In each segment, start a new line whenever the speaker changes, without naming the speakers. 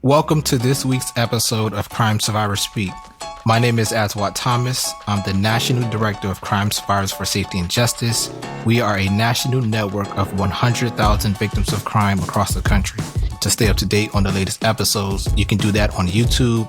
Welcome to this week's episode of Crime Survivors Speak. My name is Aswat Thomas. I'm the National Director of Crime Survivors for Safety and Justice. We are a national network of 100,000 victims of crime across the country. To stay up to date on the latest episodes, you can do that on YouTube,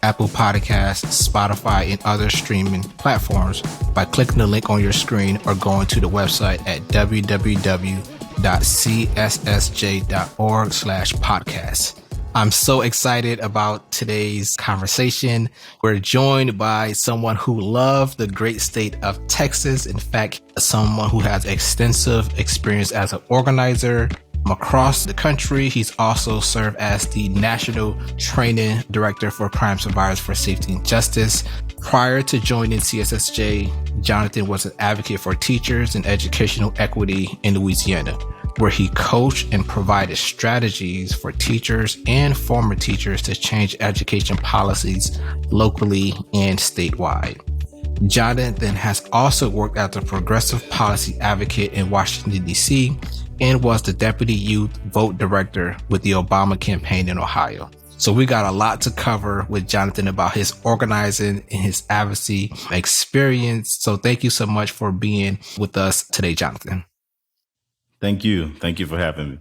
Apple Podcasts, Spotify, and other streaming platforms by clicking the link on your screen or going to the website at www.cssj.org/podcast. I'm so excited about today's conversation. We're joined by someone who loved the great state of Texas. In fact, someone who has extensive experience as an organizer across the country. He's also served as the National Training Director for Crime Survivors for Safety and Justice. Prior to joining CSSJ, Jonathon was an advocate for teachers and educational equity in Louisiana, where he coached and provided strategies for teachers and former teachers to change education policies locally and statewide. Jonathon has also worked as a progressive policy advocate in Washington, D.C., and was the Deputy Youth Vote Director with the Obama campaign in Ohio. So we got a lot to cover with Jonathon about his organizing and his advocacy experience. So thank you so much for being with us today, Jonathon.
Thank you. Thank you for having me.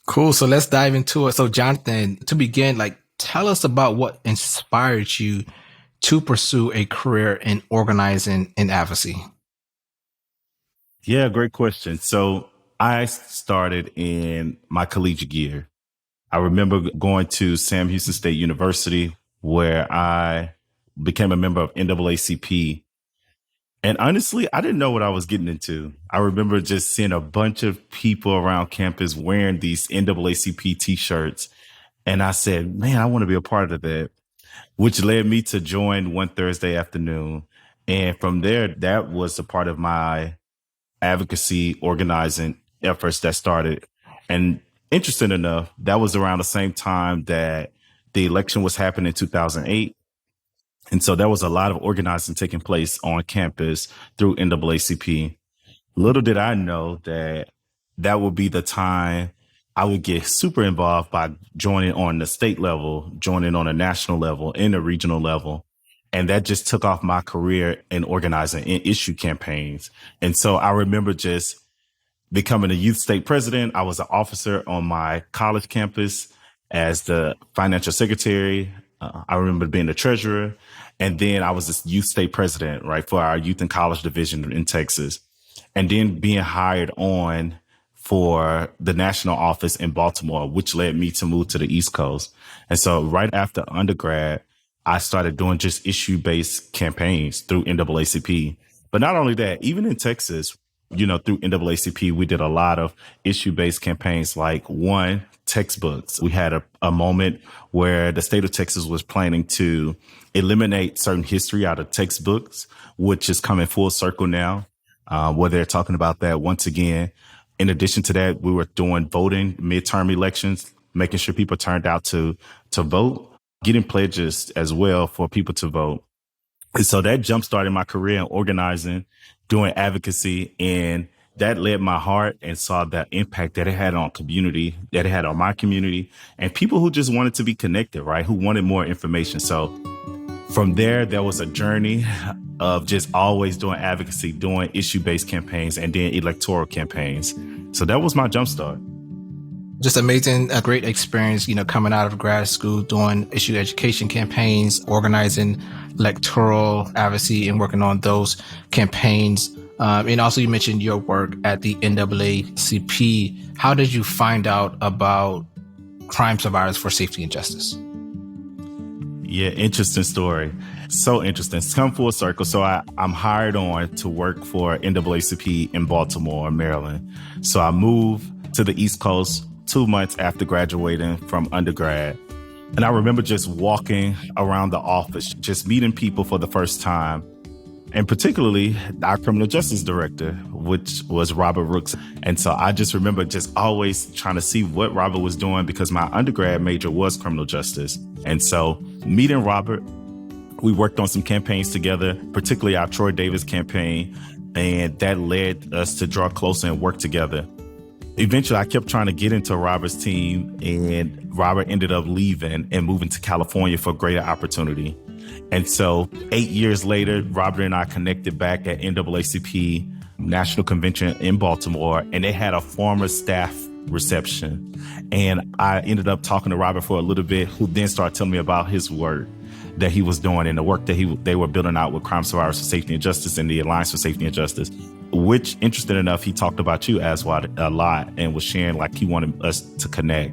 Cool. So let's dive into it. So Jonathon, to begin, tell us about what inspired you to pursue a career in organizing and advocacy.
Yeah, great question. So I started in my collegiate year. I remember going to Sam Houston State University, where I became a member of NAACP. And honestly, I didn't know what I was getting into. I remember just seeing a bunch of people around campus wearing these NAACP t-shirts. And I said, man, I want to be a part of that, which led me to join one Thursday afternoon. And from there, that was a part of my advocacy organizing efforts that started. And interesting enough, that was around the same time that the election was happening in 2008. And so there was a lot of organizing taking place on campus through NAACP. Little did I know that that would be the time I would get super involved by joining on the state level, joining on a national level, and a regional level. And that just took off my career in organizing in issue campaigns. And so I remember just becoming a youth state president. I was an officer on my college campus as the financial secretary. I remember being the treasurer. And then I was this youth state president, right, for our youth and college division in Texas. And then being hired on for the national office in Baltimore, which led me to move to the East Coast. And so right after undergrad, I started doing just issue-based campaigns through NAACP. But not only that, even in Texas, through NAACP, we did a lot of issue-based campaigns, like one, textbooks. We had a moment where the state of Texas was planning to eliminate certain history out of textbooks, which is coming full circle now, where they're talking about that once again. In addition to that, we were doing voting, midterm elections, making sure people turned out to vote, getting pledges as well for people to vote. And so that jump-started my career in organizing, doing advocacy, and that led my heart and saw the impact that it had on community, that it had on my community, and people who just wanted to be connected, right? Who wanted more information. So from there was a journey of just always doing advocacy, doing issue-based campaigns, and then electoral campaigns. So that was my jumpstart.
Just amazing, a great experience, coming out of grad school, doing issue education campaigns, organizing electoral advocacy and working on those campaigns. And also you mentioned your work at the NAACP. How did you find out about Crime Survivors for Safety and Justice?
Yeah, interesting story. So interesting. It's come full circle. So I'm hired on to work for NAACP in Baltimore, Maryland. So I moved to the East Coast 2 months after graduating from undergrad. And I remember just walking around the office, just meeting people for the first time, and particularly our criminal justice director, which was Robert Rooks. And so I just remember just always trying to see what Robert was doing, because my undergrad major was criminal justice. And so meeting Robert, we worked on some campaigns together, particularly our Troy Davis campaign, and that led us to draw closer and work together. Eventually, I kept trying to get into Robert's team, and Robert ended up leaving and moving to California for greater opportunity. And so 8 years later, Robert and I connected back at NAACP National Convention in Baltimore, and they had a former staff reception. And I ended up talking to Robert for a little bit, who then started telling me about his work that he was doing and the work that they were building out with Crime Survivors for Safety and Justice and the Alliance for Safety and Justice, which, interesting enough, he talked about you, Aswad, a lot, and was sharing like he wanted us to connect.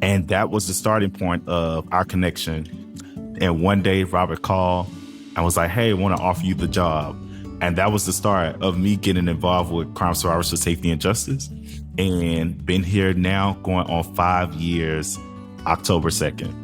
And that was the starting point of our connection. And one day Robert called and was like, hey, I want to offer you the job. And that was the start of me getting involved with Crime Survivors for Safety and Justice, and been here now going on 5 years, October 2nd.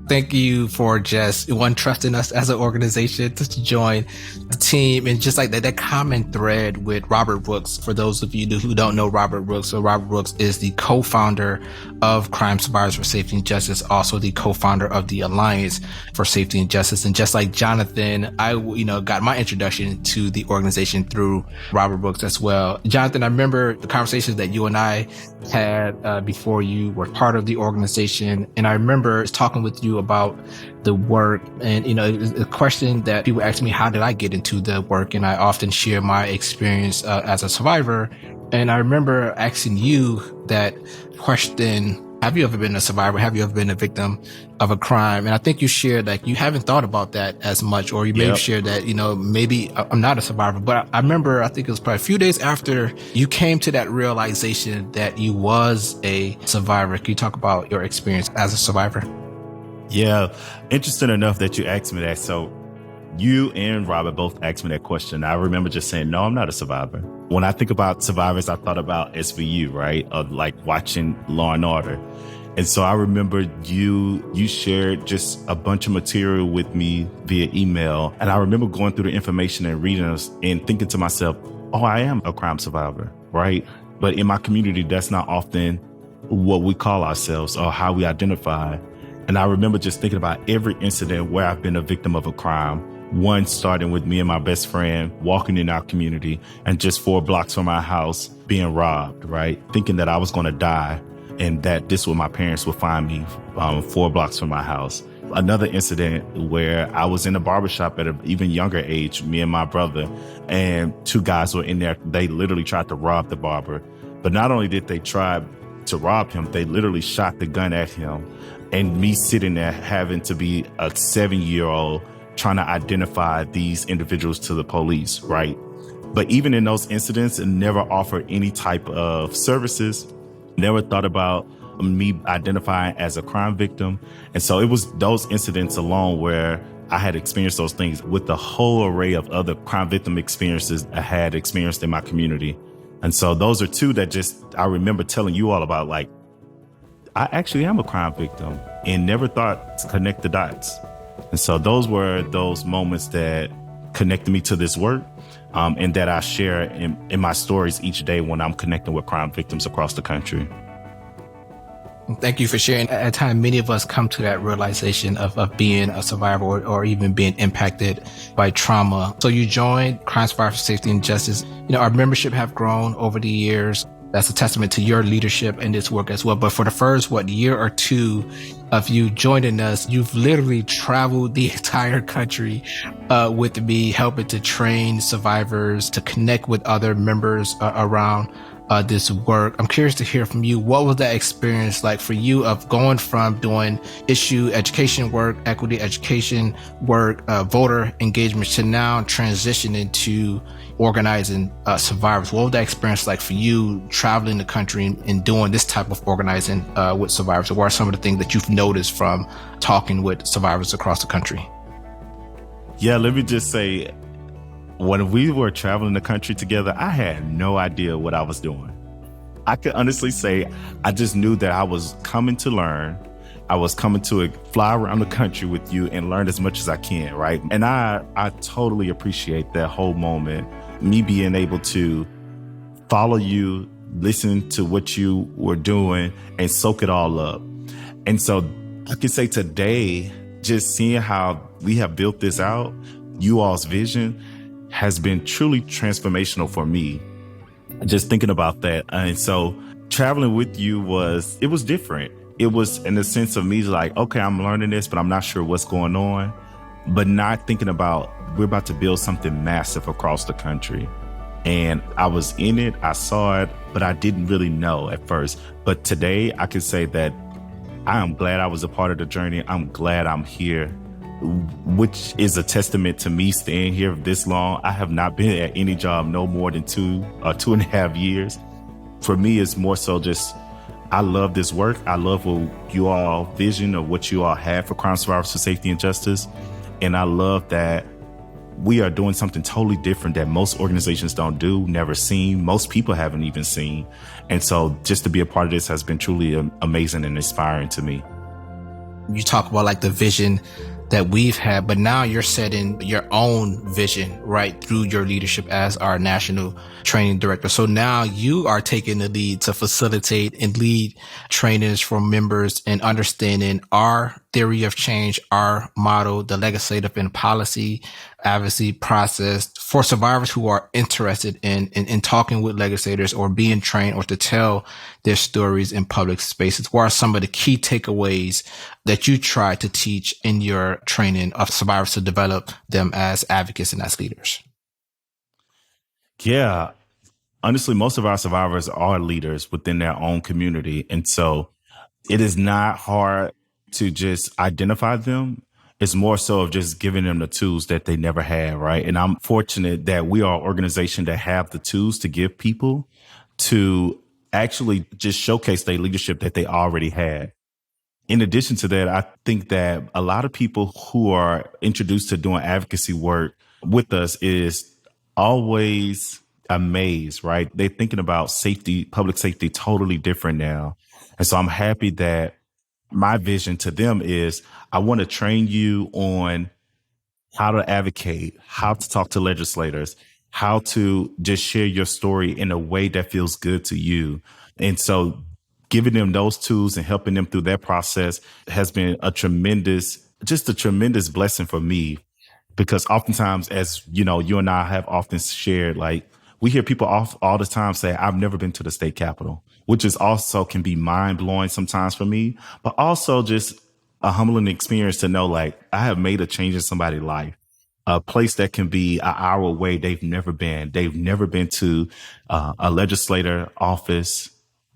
Thank you for just trusting us as an organization to join the team, and just like that common thread with Robert Brooks. For those of you who don't know Robert Brooks, so Robert Brooks is the co-founder of Crime Survivors for Safety and Justice, also the co-founder of the Alliance for Safety and Justice. And just like Jonathon, I got my introduction to the organization through Robert Brooks as well. Jonathon, I remember the conversations that you and I had before you were part of the organization, and I remember talking with you about the work. And a question that people ask me, how did I get into the work? And I often share my experience as a survivor. And I remember asking you that question: have you ever been a survivor? Have you ever been a victim of a crime? And I think you shared that you haven't thought about that as much, or you may have shared that, maybe I'm not a survivor. But I remember, I think it was probably a few days after you came to that realization that you was a survivor. Can you talk about your experience as a survivor?
Yeah, interesting enough that you asked me that. So you and Robert both asked me that question. I remember just saying, no, I'm not a survivor. When I think about survivors, I thought about SVU, right? Of like watching Law and Order. And so I remember you shared just a bunch of material with me via email. And I remember going through the information and reading us and thinking to myself, oh, I am a crime survivor, right? But in my community, that's not often what we call ourselves or how we identify. And I remember just thinking about every incident where I've been a victim of a crime. One starting with me and my best friend walking in our community and just 4 blocks from our house being robbed, right? Thinking that I was going to die and that this was my parents would find me 4 blocks from my house. Another incident where I was in a barbershop at an even younger age, me and my brother, and 2 guys were in there. They literally tried to rob the barber. But not only did they try to rob him, they literally shot the gun at him. And me sitting there having to be a 7-year-old trying to identify these individuals to the police, right? But even in those incidents, it never offered any type of services, never thought about me identifying as a crime victim. And so it was those incidents alone where I had experienced those things with the whole array of other crime victim experiences I had experienced in my community. And so those are 2 that just I remember telling you all about, like, I actually am a crime victim and never thought to connect the dots. And so those were those moments that connected me to this work, and that I share in my stories each day when I'm connecting with crime victims across the country.
Thank you for sharing. At times, many of us come to that realization of being a survivor or even being impacted by trauma. So you joined Crime Survivors for Safety and Justice. Our membership have grown over the years. That's a testament to your leadership in this work as well. But for the first, year or 2 of you joining us, you've literally traveled the entire country with me, helping to train survivors, to connect with other members around this work. I'm curious to hear from you. What was that experience like for you of going from doing issue education work, equity education work, voter engagement, to now transitioning to organizing survivors? What was that experience like for you traveling the country and doing this type of organizing with survivors? What are some of the things that you've noticed from talking with survivors across the country?
Yeah, let me just say, when we were traveling the country together, I had no idea what I was doing. I could honestly say I just knew that I was coming to learn. I was coming to fly around the country with you and learn as much as I can, right? And I totally appreciate that whole moment, me being able to follow you, listen to what you were doing, and soak it all up. And so I can say today, just seeing how we have built this out, you all's vision has been truly transformational for me. just thinking about that. And so traveling with you it was different. It was in the sense of me like, okay, I'm learning this, but I'm not sure what's going on. But not thinking about we're about to build something massive across the country. And I was in it, I saw it, but I didn't really know at first. But today I can say that I am glad I was a part of the journey. I'm glad I'm here, which is a testament to me staying here this long. I have not been at any job no more than 2.5 years. For me, it's more so just, I love this work. I love what you all vision of what you all have for crime survivors for safety and justice. And I love that we are doing something totally different that most organizations don't do, never seen, most people haven't even seen. And so just to be a part of this has been truly amazing and inspiring to me.
You talk about like the vision that we've had, but now you're setting your own vision, right, through your leadership as our national training director. So now you are taking the lead to facilitate and lead trainings for members in understanding our theory of change, our model, the legislative and policy advocacy process for survivors who are interested in talking with legislators or being trained or to tell their stories in public spaces. What are some of the key takeaways that you try to teach in your training of survivors to develop them as advocates and as leaders?
Yeah, honestly, most of our survivors are leaders within their own community. And so it is not hard to just identify them. It's more so of just giving them the tools that they never had, right? And I'm fortunate that we are an organization that have the tools to give people to actually just showcase their leadership that they already had. In addition to that, I think that a lot of people who are introduced to doing advocacy work with us is always amazed, right? They're thinking about safety, public safety, totally different now. And so I'm happy that my vision to them is I want to train you on how to advocate, how to talk to legislators, how to just share your story in a way that feels good to you. And so giving them those tools and helping them through that process has been just a tremendous blessing for me. Because oftentimes, as you know, you and I have often shared, like we hear people all the time say, I've never been to the state capitol, which is also can be mind blowing sometimes for me, but also just a humbling experience to know like I have made a change in somebody's life, a place that can be an hour away. They've never been. They've never been to a legislator office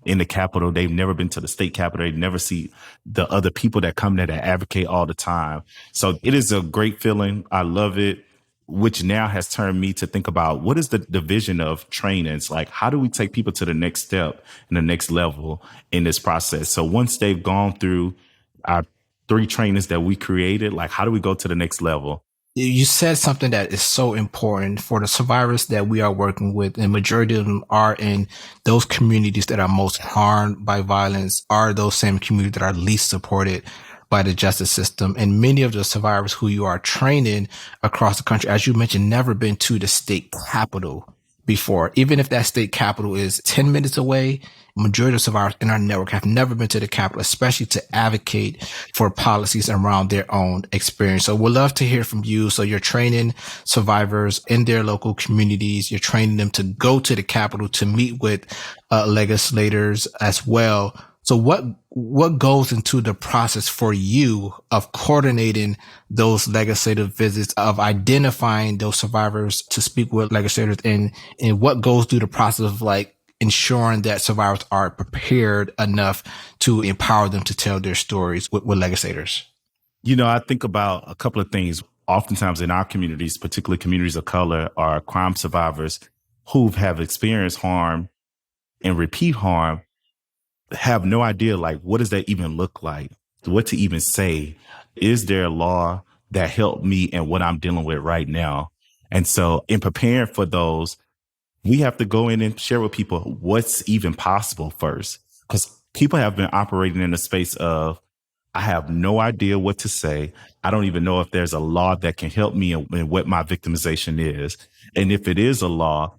in the Capitol. They've never been to the state Capitol. They never see the other people that come there that advocate all the time. So it is a great feeling. I love it, which now has turned me to think about what is the vision of trainings? Like, how do we take people to the next step and the next level in this process? So once they've gone through our 3 trainings that we created, like, how do we go to the next level?
You said something that is so important for the survivors that we are working with, and majority of them are in those communities that are most harmed by violence, are those same communities that are least supported by the justice system. And many of the survivors who you are training across the country, as you mentioned, never been to the state capitol before. Even if that state capitol is 10 minutes away, majority of survivors in our network have never been to the Capitol, especially to advocate for policies around their own experience. So we'd love to hear from you. So you're training survivors in their local communities. You're training them to go to the Capitol to meet with legislators as well. So what goes into the process for you of coordinating those legislative visits, of identifying those survivors to speak with legislators, and what goes through the process of like ensuring that survivors are prepared enough to empower them to tell their stories with legislators?
You know, I think about a couple of things. Oftentimes in our communities, particularly communities of color, are crime survivors who have experienced harm and repeat harm, have no idea, like, what does that even look like? What to even say? Is there a law that helped me in what I'm dealing with right now? And so in preparing for those, we have to go in and share with people what's even possible first. Because people have been operating in a space of, I have no idea what to say. I don't even know if there's a law that can help me in what my victimization is. And if it is a law,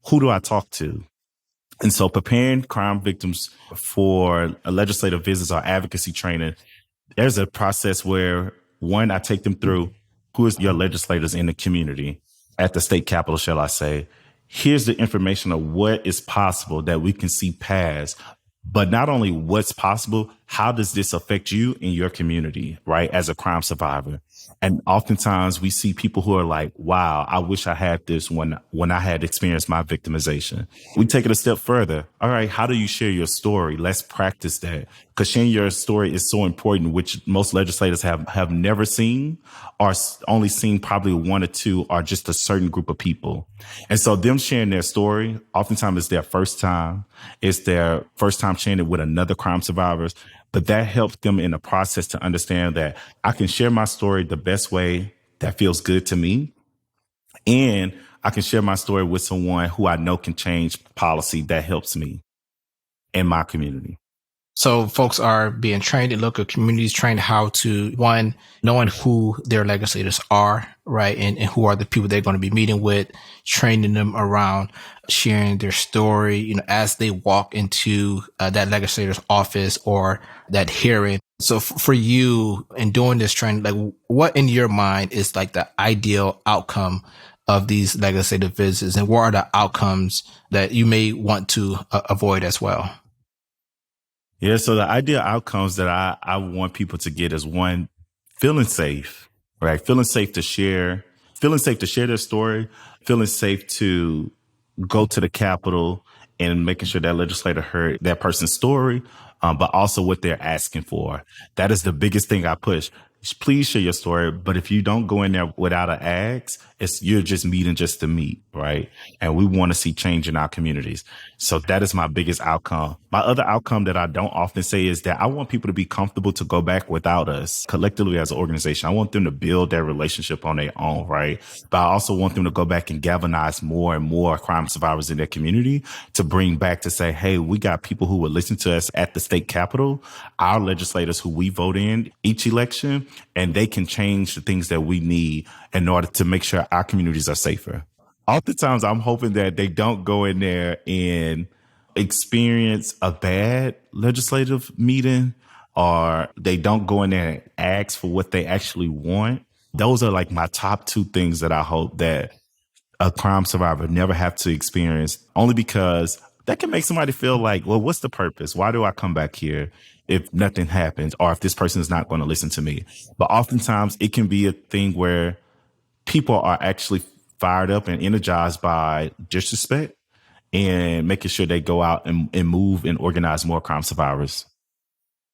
who do I talk to? And so preparing crime victims for a legislative visits or advocacy training, there's a process where, one, I take them through who is your legislators in the community at the state capitol, shall I say. here's the information of what is possible that we can see past. But not only what's possible, how does this affect you in your community, right? As a crime survivor. And oftentimes we see people who are like, wow, I wish I had this when I had experienced my victimization. We take it a step further. All right, how do you share your story? Let's practice that. Because sharing your story is so important, which most legislators have never seen, or only seen probably one or two, or just a certain group of people. And so them sharing their story, oftentimes it's their first time. It's their first time sharing it with another crime survivors. But that helps them in the process to understand that I can share my story the best way that feels good to me. And I can share my story with someone who I know can change policy that helps me in my community.
So folks are being trained in local communities, trained how to, one, knowing who their legislators are, right? And who are the people they're going to be meeting with, training them around sharing their story, as they walk into that legislator's office or that hearing. So for you in doing this training, like what in your mind is like the ideal outcome of these legislative visits, and what are the outcomes that you may want to avoid as well?
Yeah, so the ideal outcomes that I want people to get is one, feeling safe, right? Feeling safe to share their story, feeling safe to go to the Capitol and making sure that legislator heard that person's story, but also what they're asking for. That is the biggest thing I push. Please share your story. But if you don't go in there without an ask, you're just meeting just to meet, right? And we want to see change in our communities. So that is my biggest outcome. My other outcome that I don't often say is that I want people to be comfortable to go back without us collectively as an organization. I want them to build their relationship on their own, right? But I also want them to go back and galvanize more and more crime survivors in their community to bring back to say, hey, we got people who would listen to us at the state capitol, our legislators who we vote in each election, and they can change the things that we need in order to make sure our communities are safer. Oftentimes, I'm hoping that they don't go in there and experience a bad legislative meeting, or they don't go in there and ask for what they actually want. Those are like my top two things that I hope that a crime survivor never have to experience, only because that can make somebody feel like, well, what's the purpose? Why do I come back here if nothing happens, or if this person is not going to listen to me? But oftentimes it can be a thing where people are actually fired up and energized by disrespect and making sure they go out and move and organize more crime survivors.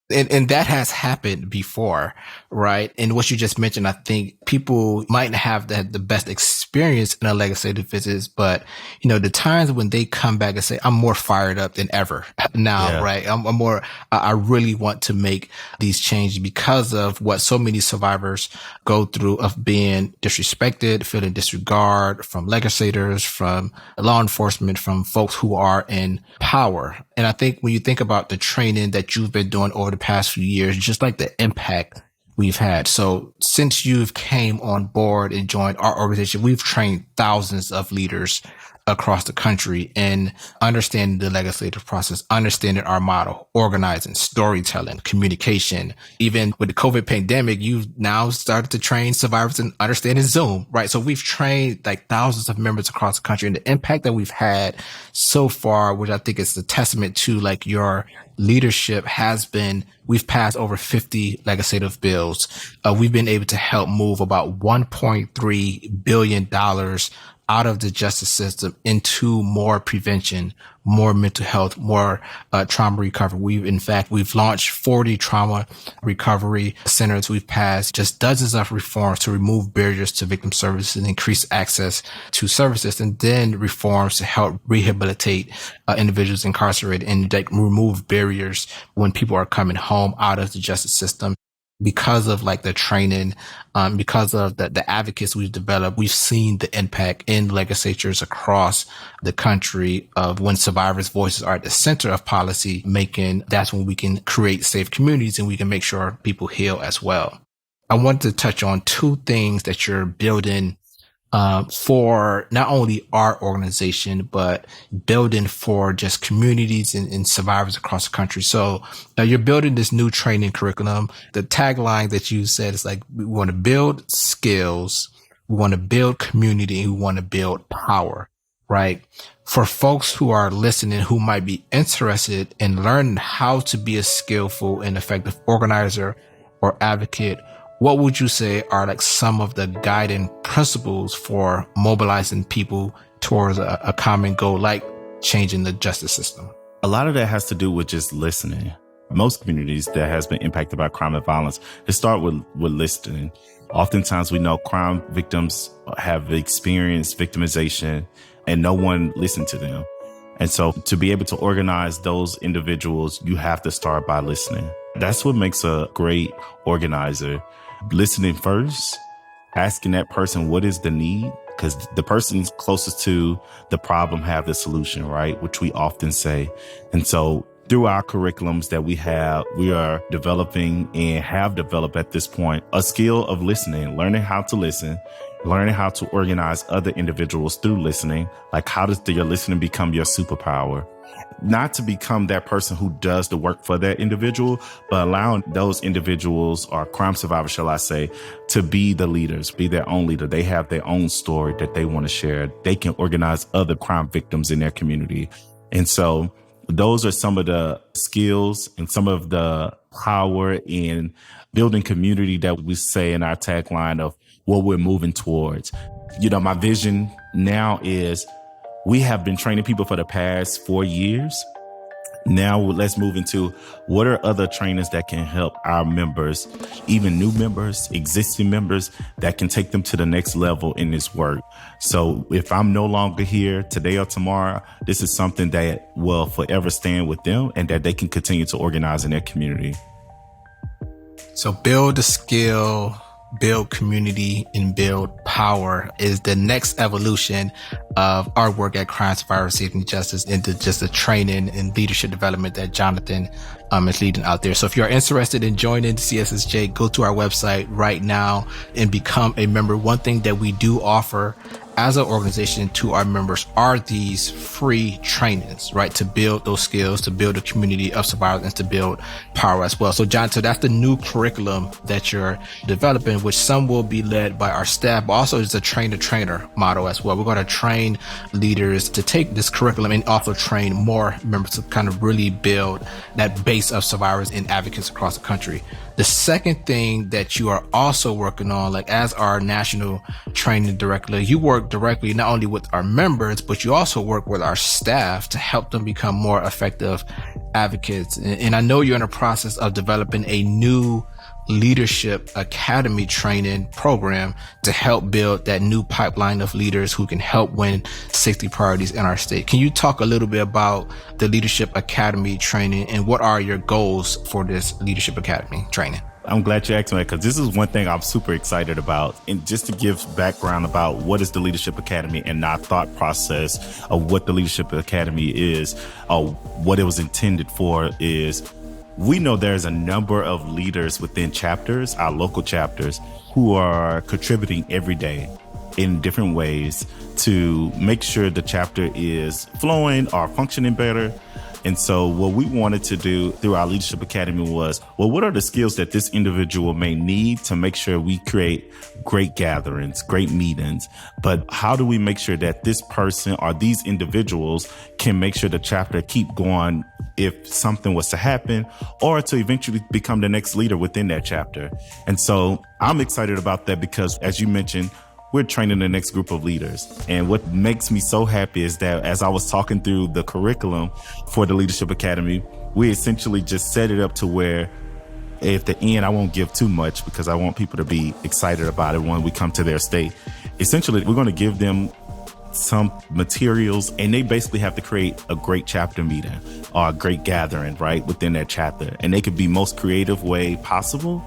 And that has happened before, right? And what you just mentioned, I think people might not have the best experience in a legislative visits, but the times when they come back and say, I'm more fired up than ever now, yeah. Right? I'm more, I really want to make these changes because of what so many survivors go through of being disrespected, feeling disregard from legislators, from law enforcement, from folks who are in power. And I think when you think about the training that you've been doing over the past few years, just like the impact we've had. So since you've came on board and joined our organization, we've trained thousands of leaders across the country in understanding the legislative process, understanding our model, organizing, storytelling, communication. Even with the COVID pandemic, you've now started to train survivors in understanding Zoom, right? So we've trained like thousands of members across the country, and the impact that we've had so far, which I think is a testament to like your leadership, has been, we've passed over 50 legislative bills. We've been able to help move about $1.3 billion out of the justice system into more prevention, more mental health, more trauma recovery. We've launched 40 trauma recovery centers. We've passed just dozens of reforms to remove barriers to victim services and increase access to services, and then reforms to help rehabilitate individuals incarcerated and like remove barriers when people are coming home out of the justice system. Because of like the training, because of the advocates we've developed, we've seen the impact in legislatures across the country of when survivors' voices are at the center of policy making. That's when we can create safe communities and we can make sure people heal as well. I want to touch on two things that you're building for not only our organization, but building for just communities and survivors across the country. So you're building this new training curriculum. The tagline that you said is like, we want to build skills, we want to build community, and we want to build power. right? For folks who are listening who might be interested in learning how to be a skillful and effective organizer or advocate, what would you say are like some of the guiding principles for mobilizing people towards a common goal, like changing the justice system?
A lot of that has to do with just listening. Most communities that has been impacted by crime and violence, they start with listening. Oftentimes we know crime victims have experienced victimization and no one listened to them. And so to be able to organize those individuals, you have to start by listening. That's what makes a great organizer. Listening first, asking that person, what is the need? Because the person closest to the problem have the solution, right? Which we often say. And so through our curriculums that we are developing and have developed at this point, a skill of listening, learning how to listen, learning how to organize other individuals through listening. Like, how does your listening become your superpower? Not to become that person who does the work for that individual, but allowing those individuals or crime survivors, shall I say, to be the leaders, be their own leader. They have their own story that they want to share. They can organize other crime victims in their community. And so those are some of the skills and some of the power in building community that we say in our tagline of what we're moving towards. You know, my vision now is we have been training people for the past 4 years. Now let's move into what are other trainers that can help our members, even new members, existing members, that can take them to the next level in this work. So if I'm no longer here today or tomorrow, this is something that will forever stand with them and that they can continue to organize in their community.
So build a skill, build community, and build power is the next evolution of our work at Crime Survivor Safety and Justice into just the training and leadership development that Jonathon is leading out there. So if you're interested in joining CSSJ, go to our website right now and become a member. One thing that we do offer as an organization to our members are these free trainings, right? To build those skills, to build a community of survivors, and to build power as well. So John, so that's the new curriculum that you're developing, which some will be led by our staff, but also it's a train-to-trainer model as well. We're going to train leaders to take this curriculum and also train more members to kind of really build that base of survivors and advocates across the country. The second thing that you are also working on, like as our national training director, you work directly not only with our members, but you also work with our staff to help them become more effective advocates. And I know you're in the process of developing a new leadership academy training program to help build that new pipeline of leaders who can help win 60 priorities in our state. Can you talk a little bit about the leadership academy training and what are your goals for this leadership academy training?
I'm glad you asked me that, because this is one thing I'm super excited about. And just to give background about what is the Leadership Academy and our thought process of what the Leadership Academy is, what it was intended for is, we know there's a number of leaders within chapters, our local chapters, who are contributing every day in different ways to make sure the chapter is flowing or functioning better. And so what we wanted to do through our Leadership Academy was, well, what are the skills that this individual may need to make sure we create great gatherings, great meetings? But how do we make sure that this person or these individuals can make sure the chapter keep going if something was to happen, or to eventually become the next leader within that chapter? And so I'm excited about that because, as you mentioned, we're training the next group of leaders. And what makes me so happy is that as I was talking through the curriculum for the Leadership Academy, we essentially just set it up to where at the end, I won't give too much because I want people to be excited about it when we come to their state. Essentially, we're going to give them some materials and they basically have to create a great chapter meeting or a great gathering, right, within that chapter. And they could be most creative way possible,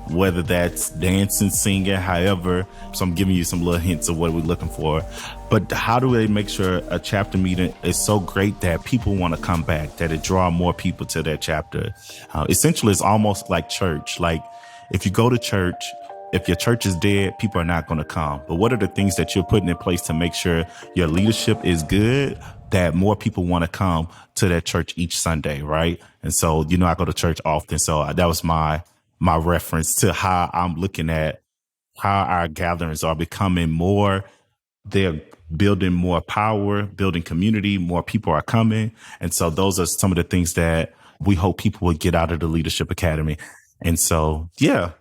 whether that's dancing, singing, however. So I'm giving you some little hints of what we're looking for. But how do they make sure a chapter meeting is so great that people want to come back, that it draw more people to that chapter? Essentially, it's almost like church. Like if you go to church, if your church is dead, people are not going to come. But what are the things that you're putting in place to make sure your leadership is good, that more people want to come to that church each Sunday, right? And so, you know, I go to church often. So that was my reference to how I'm looking at how our gatherings are becoming more They're building more power, building community, more people are coming. And so those are some of the things that we hope people will get out of the Leadership Academy. And so, yeah,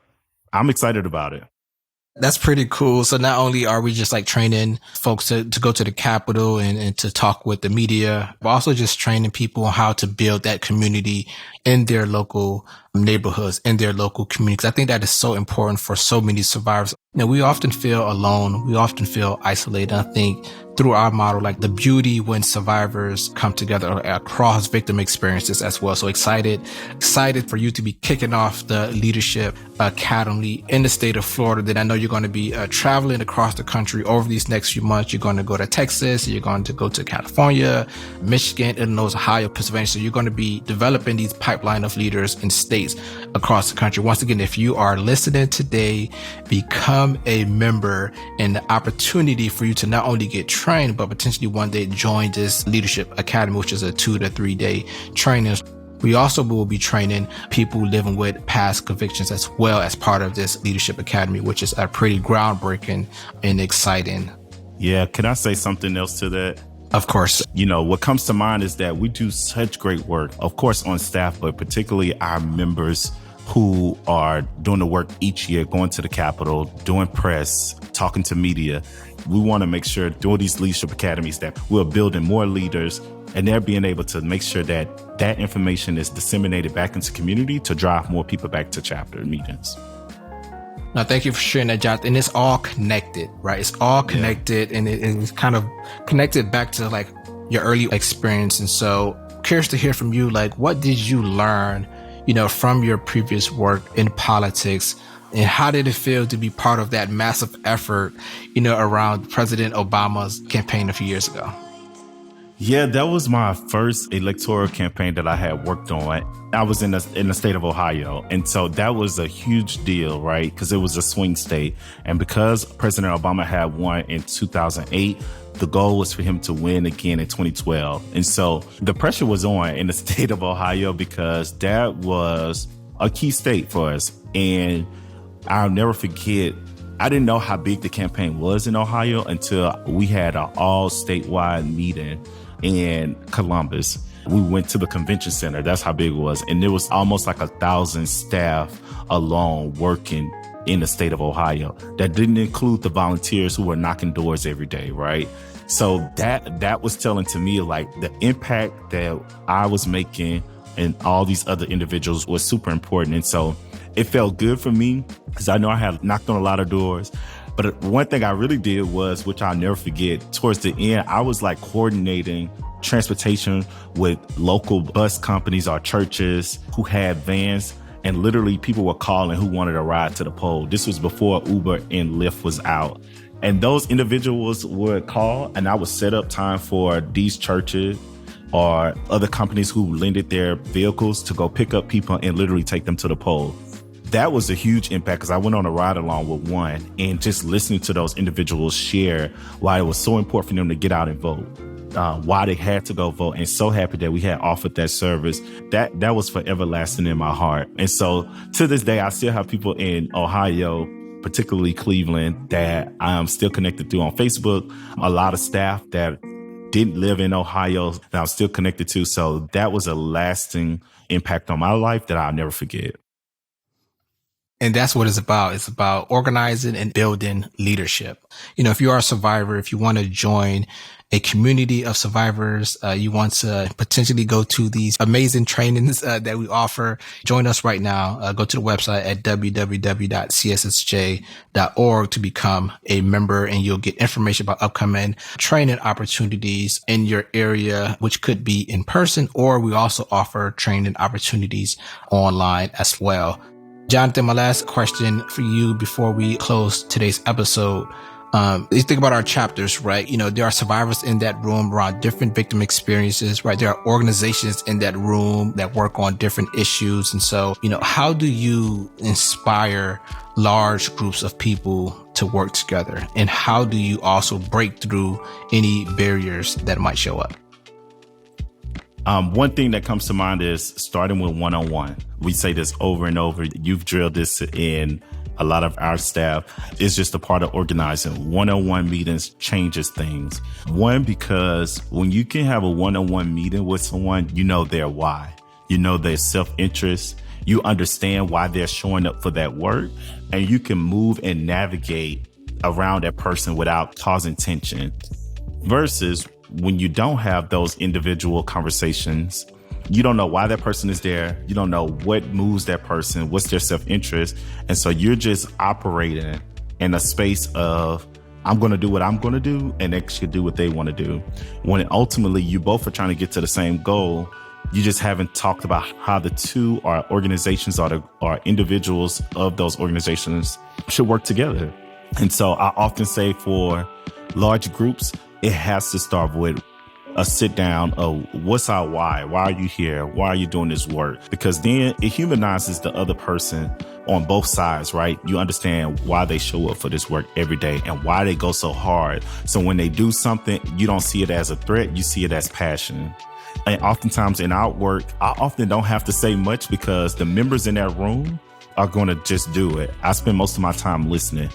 I'm excited about it.
That's pretty cool. So not only are we just like training folks to go to the Capitol and to talk with the media, but also just training people on how to build that community in their local neighborhoods, in their local communities. I think that is so important for so many survivors. We often feel alone. We often feel isolated. I think through our model, like the beauty when survivors come together across victim experiences as well. So excited for you to be kicking off the Leadership Academy in the state of Florida. That I know you're going to be traveling across the country over these next few months. You're going to go to Texas. You're going to go to California, Michigan, Illinois, Ohio, Pennsylvania. So you're going to be developing these pipeline of leaders in states across the country. Once again, if you are listening today, become a member, and the opportunity for you to not only get trained, but potentially one day join this Leadership Academy, which is a 2 to 3 day training. We also will be training people living with past convictions as well as part of this Leadership Academy, which is a pretty groundbreaking and exciting.
Yeah. Can I say something else to that?
Of course.
What comes to mind is that we do such great work, of course, on staff, but particularly our members who are doing the work each year, going to the Capitol, doing press, talking to media. We want to make sure during these leadership academies that we're building more leaders, and they're being able to make sure that that information is disseminated back into community to drive more people back to chapter meetings.
Now, thank you for sharing that, Jonathan. And it's all connected, right? It's all connected, and it's kind of connected back to like your early experience. And so curious to hear from you, like, what did you learn, from your previous work in politics, and how did it feel to be part of that massive effort, around President Obama's campaign a few years ago?
Yeah, that was my first electoral campaign that I had worked on. I was in the state of Ohio. And so that was a huge deal, right? Because it was a swing state. And because President Obama had won in 2008, the goal was for him to win again in 2012. And so the pressure was on in the state of Ohio because that was a key state for us. And I'll never forget, I didn't know how big the campaign was in Ohio until we had an all statewide meeting in Columbus. We went to the convention center. That's how big it was. And there was almost like 1,000 staff alone working in the state of Ohio. That didn't include the volunteers who were knocking doors every day, right? So that was telling to me like the impact that I was making and all these other individuals was super important. And so it felt good for me because I know I had knocked on a lot of doors. But one thing I really did was, which I'll never forget, towards the end, I was like coordinating transportation with local bus companies or churches who had vans. And literally people were calling who wanted a ride to the poll. This was before Uber and Lyft was out. And those individuals would call and I would set up time for these churches or other companies who lended their vehicles to go pick up people and literally take them to the poll. That was a huge impact because I went on a ride along with one and just listening to those individuals share why it was so important for them to get out and vote, why they had to go vote, and so happy that we had offered that service. That was forever lasting in my heart. And so to this day, I still have people in Ohio, particularly Cleveland, that I'm still connected to on Facebook, a lot of staff that didn't live in Ohio that I'm still connected to. So that was a lasting impact on my life that I'll never forget.
And that's what it's about. It's about organizing and building leadership. If you are a survivor, if you want to join a community of survivors, you want to potentially go to these amazing trainings that we offer, join us right now. Go to the website at www.cssj.org to become a member, and you'll get information about upcoming training opportunities in your area, which could be in person, or we also offer training opportunities online as well. Jonathan, my last question for you before we close today's episode. You think about our chapters, right? There are survivors in that room around different victim experiences, right? There are organizations in that room that work on different issues. And so, how do you inspire large groups of people to work together? And how do you also break through any barriers that might show up?
One thing that comes to mind is starting with one-on-one. We say this over and over. You've drilled this in a lot of our staff is just a part of organizing. One-on-one meetings changes things. One, because when you can have a one-on-one meeting with someone, you know their why, you know their self-interest, you understand why they're showing up for that work, and you can move and navigate around that person without causing tension. Versus when you don't have those individual conversations, you don't know why that person is there. You don't know what moves that person, what's their self-interest. And so you're just operating in a space of, I'm going to do what I'm going to do, and they should do what they want to do. When ultimately you both are trying to get to the same goal, you just haven't talked about how the two are organizations or individuals of those organizations should work together. And so I often say for large groups, it has to start with a sit down of what's our why? Why are you here? Why are you doing this work? Because then it humanizes the other person on both sides, right? You understand why they show up for this work every day and why they go so hard. So when they do something, you don't see it as a threat, you see it as passion. And oftentimes in our work, I often don't have to say much because the members in that room are going to just do it. I spend most of my time listening.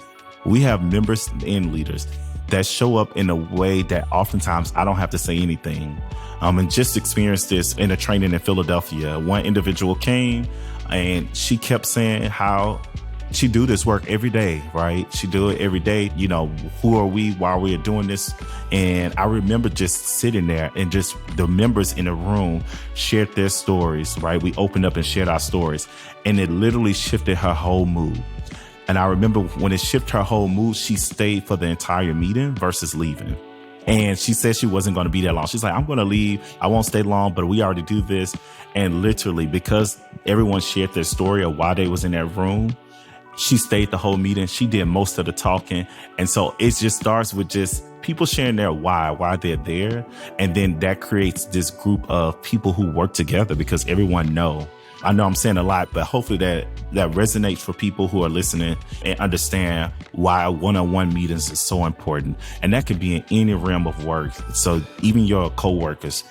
We have members and leaders that show up in a way that oftentimes I don't have to say anything. And just experienced this in a training in Philadelphia. One individual came and she kept saying how she do this work every day, right? She do it every day. You know, who are we? Why are we doing this? And I remember just sitting there and just the members in the room shared their stories, right? We opened up and shared our stories, and it literally shifted her whole mood. And I remember when it shifted her whole mood, she stayed for the entire meeting versus leaving. And she said she wasn't going to be that long. She's like, I'm going to leave. I won't stay long, but we already do this. And literally, because everyone shared their story of why they was in that room, she stayed the whole meeting. She did most of the talking. And so it just starts with just people sharing their why they're there. And then that creates this group of people who work together because everyone know. I know I'm saying a lot, but hopefully that resonates for people who are listening and understand why one-on-one meetings is so important. And that could be in any realm of work. So even your coworkers,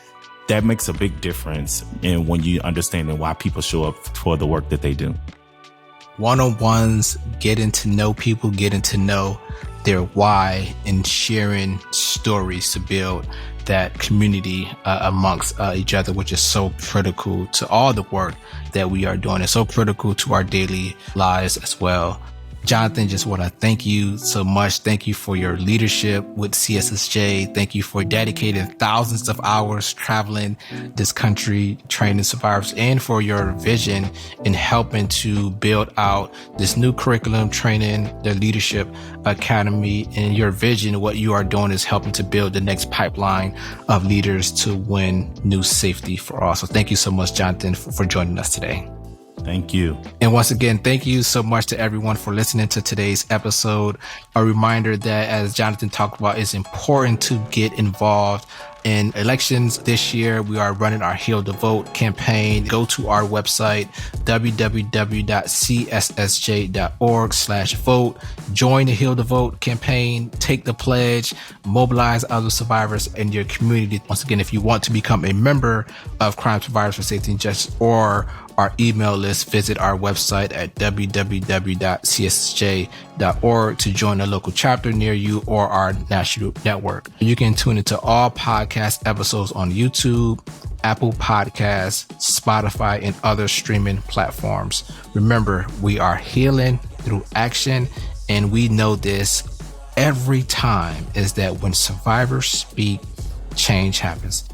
that makes a big difference in when you understand why people show up for the work that they do.
One-on-ones, getting to know people, getting to know their why, and sharing stories to build that community amongst each other, which is so critical to all the work that we are doing. It's so critical to our daily lives as well. Jonathon, just want to thank you so much. Thank you for your leadership with CSSJ. Thank you for dedicating thousands of hours traveling this country, training survivors, and for your vision in helping to build out this new curriculum, training the leadership academy. And your vision, what you are doing is helping to build the next pipeline of leaders to win new safety for all. So thank you so much, Jonathon, for joining us today.
Thank you.
And once again, thank you so much to everyone for listening to today's episode. A reminder that, as Jonathon talked about, it's important to get involved in elections this year. We are running our Heal the Vote campaign. Go to our website, www.cssj.org/vote. Join the Heal the Vote campaign. Take the pledge. Mobilize other survivors in your community. Once again, if you want to become a member of Crime Survivors for Safety and Justice or our email list, visit our website at www.cssj.org to join a local chapter near you or our national network. You can tune into all podcast episodes on YouTube, Apple Podcasts, Spotify, and other streaming platforms. Remember, we are healing through action, and we know this every time, is that when survivors speak, change happens.